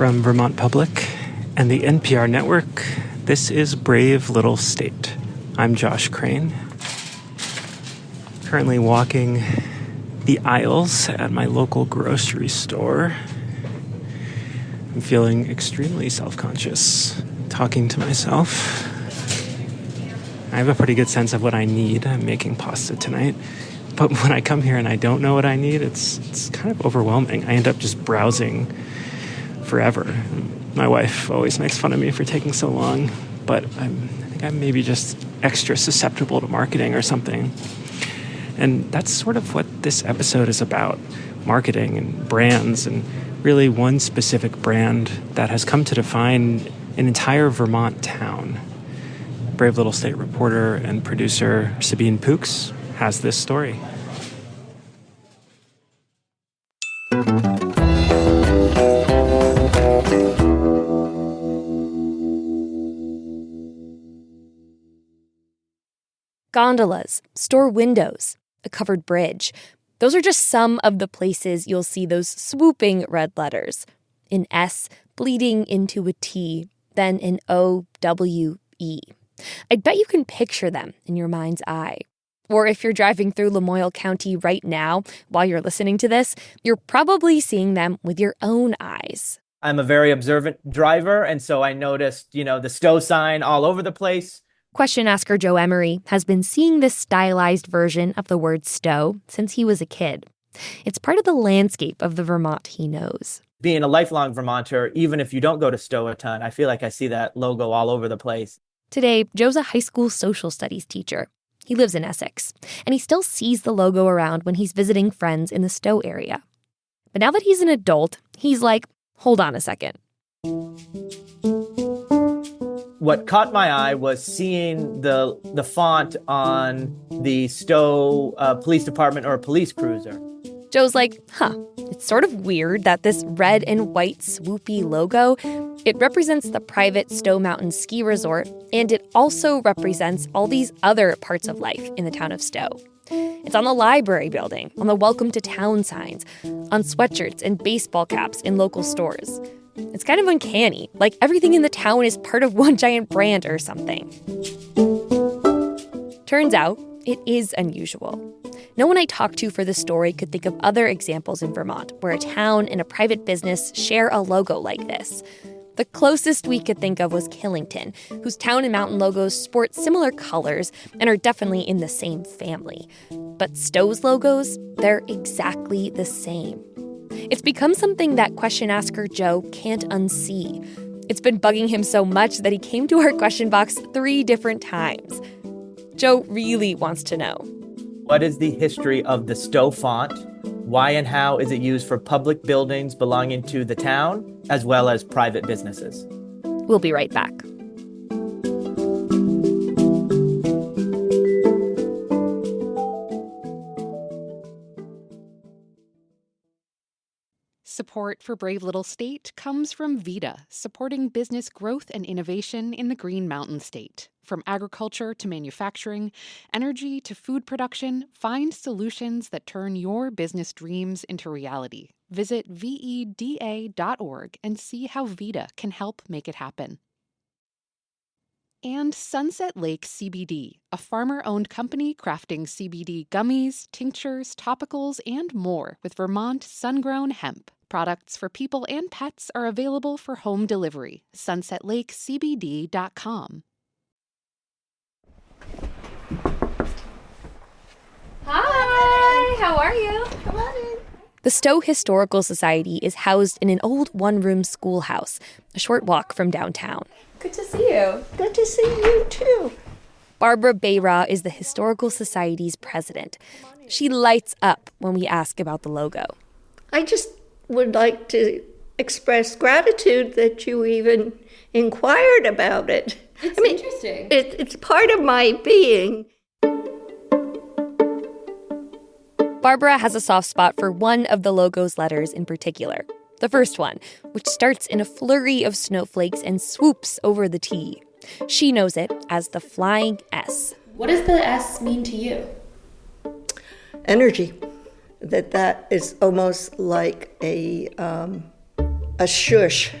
From Vermont Public and the NPR Network, this is Brave Little State. I'm Josh Crane, currently walking the aisles at my local grocery store. I'm feeling extremely self-conscious, talking to myself. I have a pretty good sense of what I need. I'm making pasta tonight. But when I come here and I don't know what I need, it's kind of overwhelming. I end up just browsing forever. My wife always makes fun of me for taking so long, but I think I'm maybe just extra susceptible to marketing or something. And that's sort of what this episode is about, marketing and brands, and really one specific brand that has come to define an entire Vermont town. Brave Little State reporter and producer Sabine Pooks has this story. Gondolas, store windows, a covered bridge. Those are just some of the places you'll see those swooping red letters. An S bleeding into a T, then an O-W-E. I bet you can picture them in your mind's eye. Or if you're driving through Lamoille County right now while you're listening to this, you're probably seeing them with your own eyes. I'm a very observant driver, and so I noticed, the Stowe sign all over the place. Question asker Joe Emery has been seeing this stylized version of the word Stowe since he was a kid. It's part of the landscape of the Vermont he knows. Being a lifelong Vermonter, even if you don't go to Stowe a ton, I feel like I see that logo all over the place. Today, Joe's a high school social studies teacher. He lives in Essex, and he still sees the logo around when he's visiting friends in the Stowe area. But now that he's an adult, he's like, hold on a second. What caught my eye was seeing the font on the Stowe Police Department or police cruiser. Joe's like, it's sort of weird that this red and white swoopy logo, it represents the private Stowe Mountain ski resort, and it also represents all these other parts of life in the town of Stowe. It's on the library building, on the welcome to town signs, on sweatshirts and baseball caps in local stores. It's kind of uncanny, like everything in the town is part of one giant brand or something. Turns out, it is unusual. No one I talked to for this story could think of other examples in Vermont where a town and a private business share a logo like this. The closest we could think of was Killington, whose town and mountain logos sport similar colors and are definitely in the same family. But Stowe's logos, they're exactly the same. It's become something that question asker Joe can't unsee. It's been bugging him so much that he came to our question box 3 different times. Joe really wants to know. What is the history of the Stowe font? Why and how is it used for public buildings belonging to the town, as well as private businesses? We'll be right back. Support for Brave Little State comes from VITA, supporting business growth and innovation in the Green Mountain State. From agriculture to manufacturing, energy to food production, find solutions that turn your business dreams into reality. Visit VEDA.org and see how VITA can help make it happen. And Sunset Lake CBD, a farmer-owned company crafting CBD gummies, tinctures, topicals, and more with Vermont sun-grown hemp. Products for people and pets are available for home delivery. SunsetLakeCBD.com. Hi, how are you? Come on in. The Stowe Historical Society is housed in an old one-room schoolhouse, a short walk from downtown. Good to see you. Good to see you, too. Barbara Bayra is the Historical Society's president. She lights up when we ask about the logo. I just would like to express gratitude that you even inquired about it. It's interesting. It's part of my being. Barbara has a soft spot for one of the logo's letters in particular, the first one, which starts in a flurry of snowflakes and swoops over the T. She knows it as the flying S. What does the S mean to you? Energy. That is almost like a a shush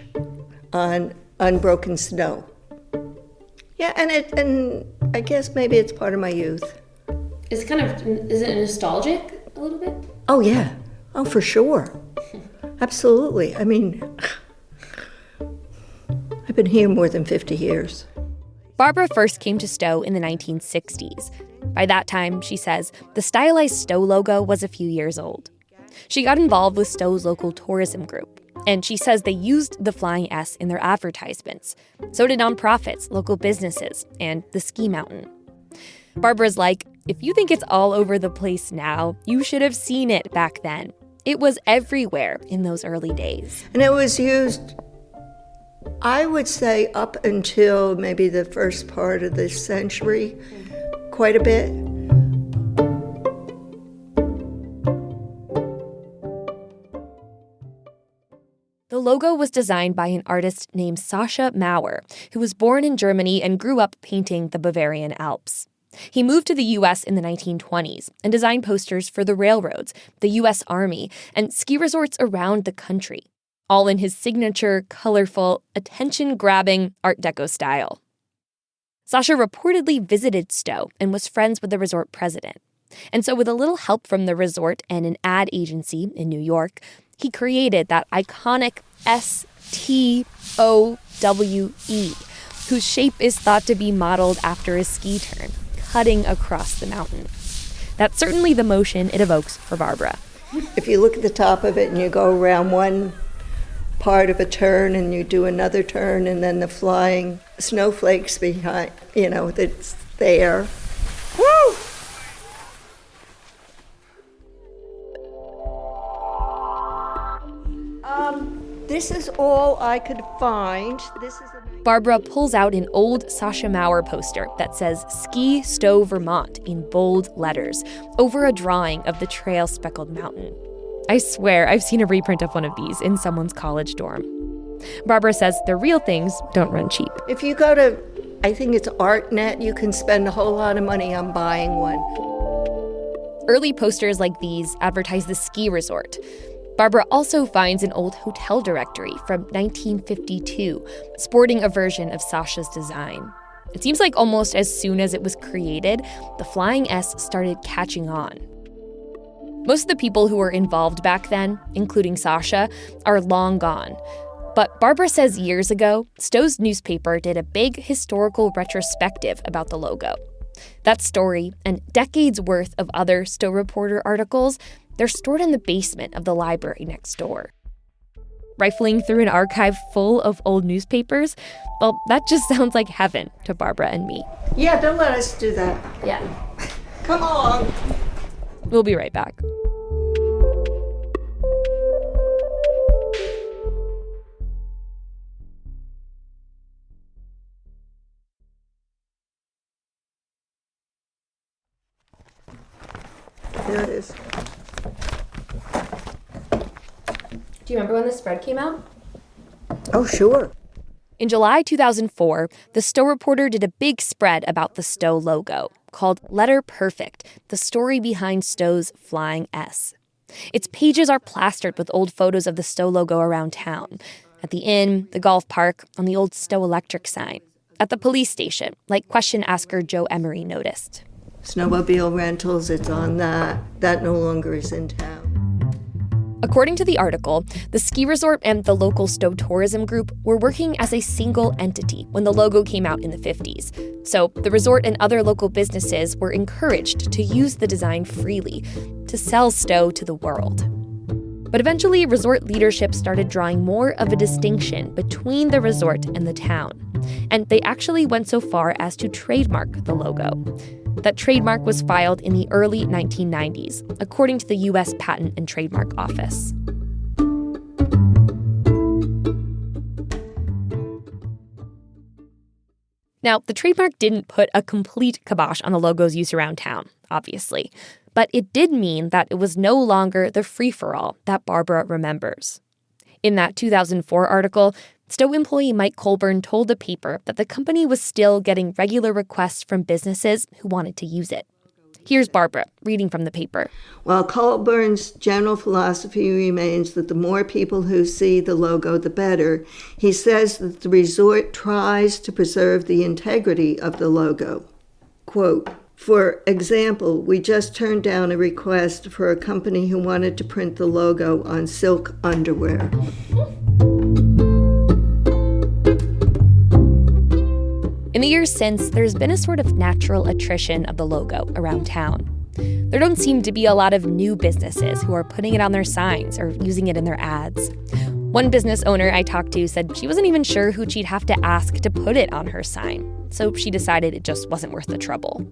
on unbroken snow. Yeah, and I guess maybe it's part of my youth. Is it nostalgic a little bit? Oh, yeah. Oh, for sure. Absolutely. I mean, I've been here more than 50 years. Barbara first came to Stowe in the 1960s. By that time, she says, the stylized Stowe logo was a few years old. She got involved with Stowe's local tourism group, and she says they used the flying S in their advertisements. So did nonprofits, local businesses, and the ski mountain. Barbara's like, if you think it's all over the place now, you should have seen it back then. It was everywhere in those early days. And it was used, I would say, up until maybe the first part of this century, quite a bit. The logo was designed by an artist named Sascha Mauer, who was born in Germany and grew up painting the Bavarian Alps. He moved to the U.S. in the 1920s and designed posters for the railroads, the U.S. Army, and ski resorts around the country, all in his signature, colorful, attention-grabbing Art Deco style. Sascha reportedly visited Stowe and was friends with the resort president. And so with a little help from the resort and an ad agency in New York, he created that iconic STOWE, whose shape is thought to be modeled after a ski turn, cutting across the mountain. That's certainly the motion it evokes for Barbara. If you look at the top of it and you go around one part of a turn and you do another turn and then the flying snowflakes behind, that's there. Woo! This is all I could find. Barbara pulls out an old Sascha Mauer poster that says Ski Stowe, Vermont in bold letters over a drawing of the trail-speckled mountain. I swear I've seen a reprint of one of these in someone's college dorm. Barbara says the real things don't run cheap. If you go to, I think it's ArtNet, you can spend a whole lot of money on buying one. Early posters like these advertise the ski resort. Barbara also finds an old hotel directory from 1952, sporting a version of Sascha's design. It seems like almost as soon as it was created, the Flying S started catching on. Most of the people who were involved back then, including Sascha, are long gone. But Barbara says years ago, Stowe's newspaper did a big historical retrospective about the logo. That story, and decades worth of other Stowe Reporter articles, they're stored in the basement of the library next door. Rifling through an archive full of old newspapers, well, that just sounds like heaven to Barbara and me. Yeah, don't let us do that. Yeah. Come on. We'll be right back. There it is. Do you remember when the spread came out? Oh, sure. In July 2004, the Stowe Reporter did a big spread about the Stowe logo called Letter Perfect, the story behind Stowe's Flying S. Its pages are plastered with old photos of the Stowe logo around town. At the inn, the golf park, on the old Stowe electric sign. At the police station, like question asker Joe Emery noticed. Snowmobile rentals, it's on that. That no longer is in town. According to the article, the ski resort and the local Stowe tourism group were working as a single entity when the logo came out in the 50s. So the resort and other local businesses were encouraged to use the design freely, to sell Stowe to the world. But eventually, resort leadership started drawing more of a distinction between the resort and the town. And they actually went so far as to trademark the logo. That trademark was filed in the early 1990s, according to the U.S. Patent and Trademark Office. Now, the trademark didn't put a complete kibosh on the logo's use around town, obviously. But it did mean that it was no longer the free-for-all that Barbara remembers. In that 2004 article, Stowe employee Mike Colburn told the paper that the company was still getting regular requests from businesses who wanted to use it. Here's Barbara reading from the paper. While Colburn's general philosophy remains that the more people who see the logo, the better, he says that the resort tries to preserve the integrity of the logo. Quote, "For example, we just turned down a request for a company who wanted to print the logo on silk underwear." In the years since, there's been a sort of natural attrition of the logo around town. There don't seem to be a lot of new businesses who are putting it on their signs or using it in their ads. One business owner I talked to said she wasn't even sure who she'd have to ask to put it on her sign, so she decided it just wasn't worth the trouble.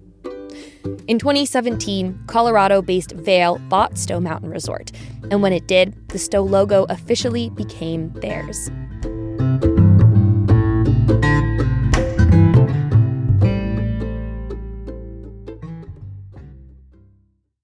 In 2017, Colorado-based Vail bought Stowe Mountain Resort, and when it did, the Stowe logo officially became theirs.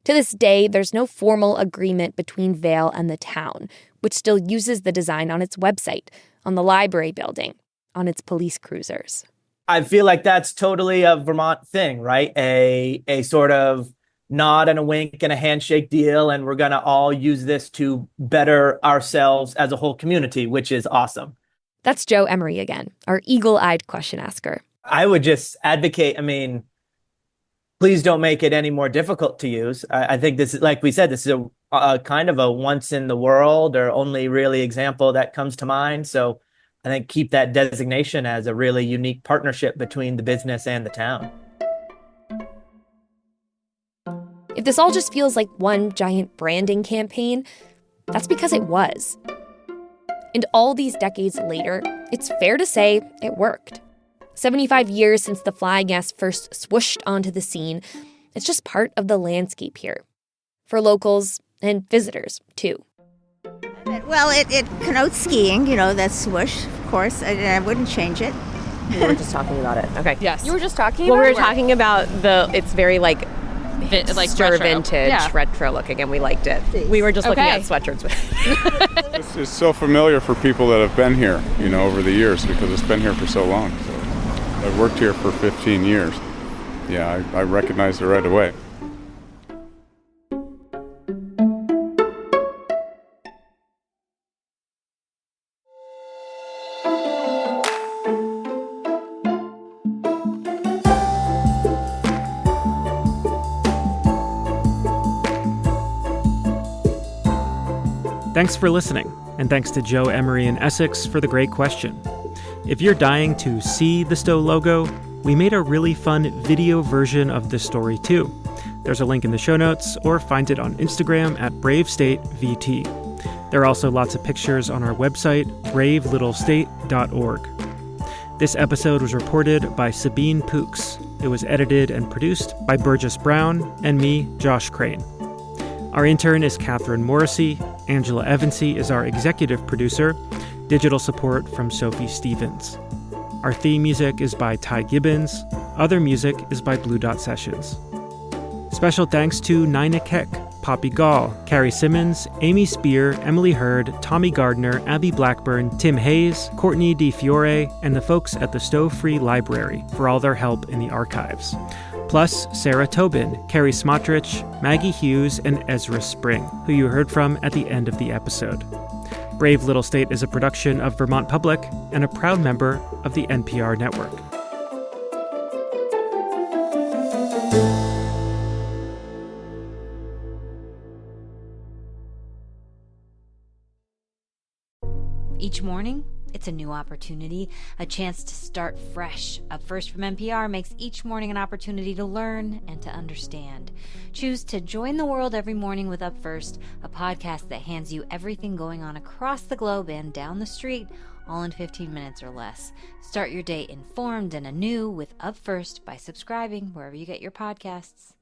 To this day, there's no formal agreement between Vail and the town, which still uses the design on its website, on the library building, on its police cruisers. I feel like that's totally a Vermont thing, right? A sort of nod and a wink and a handshake deal, and we're going to all use this to better ourselves as a whole community, which is awesome. That's Joe Emery again, our eagle-eyed question asker. I would just advocate, please don't make it any more difficult to use. I think this is, like we said, this is a kind of a once in the world or only really example that comes to mind. So I think keep that designation as a really unique partnership between the business and the town. If this all just feels like one giant branding campaign, that's because it was. And all these decades later, it's fair to say it worked. 75 years since the flying S first swooshed onto the scene, it's just part of the landscape here. For locals and visitors, too. Well, it connotes skiing, that swoosh, of course. I wouldn't change it. We were just talking about it. Okay. Yes. You were just talking about it? Well, we were talking about it's very retro. Vintage, retro looking, and we liked it. We were just looking at sweatshirts with it. It's so familiar for people that have been here, over the years, because it's been here for so long. So I've worked here for 15 years. Yeah, I recognized it right away. Thanks for listening, and thanks to Joe Emery of Essex for the great question. If you're dying to see the Stowe logo, we made a really fun video version of the story too. There's a link in the show notes, or find it on Instagram at BraveStateVT. There are also lots of pictures on our website, bravelittlestate.org. This episode was reported by Sabine Pooks. It was edited and produced by Burgess Brown and me, Josh Crane. Our intern is Catherine Morrissey. Angela Evansy is our executive producer. Digital support from Sophie Stevens. Our theme music is by Ty Gibbons. Other music is by Blue Dot Sessions. Special thanks to Nina Keck, Poppy Gall, Carrie Simmons, Amy Spear, Emily Hurd, Tommy Gardner, Abby Blackburn, Tim Hayes, Courtney Difiore, and the folks at the Stowe Free Library for all their help in the archives. Plus Sarah Tauben, Keri Smotrich, Maggie Hughes, and Ezra Spring, who you heard from at the end of the episode. Brave Little State is a production of Vermont Public and a proud member of the NPR Network. Each morning, it's a new opportunity, a chance to start fresh. Up First from NPR makes each morning an opportunity to learn and to understand. Choose to join the world every morning with Up First, a podcast that hands you everything going on across the globe and down the street, all in 15 minutes or less. Start your day informed and anew with Up First by subscribing wherever you get your podcasts.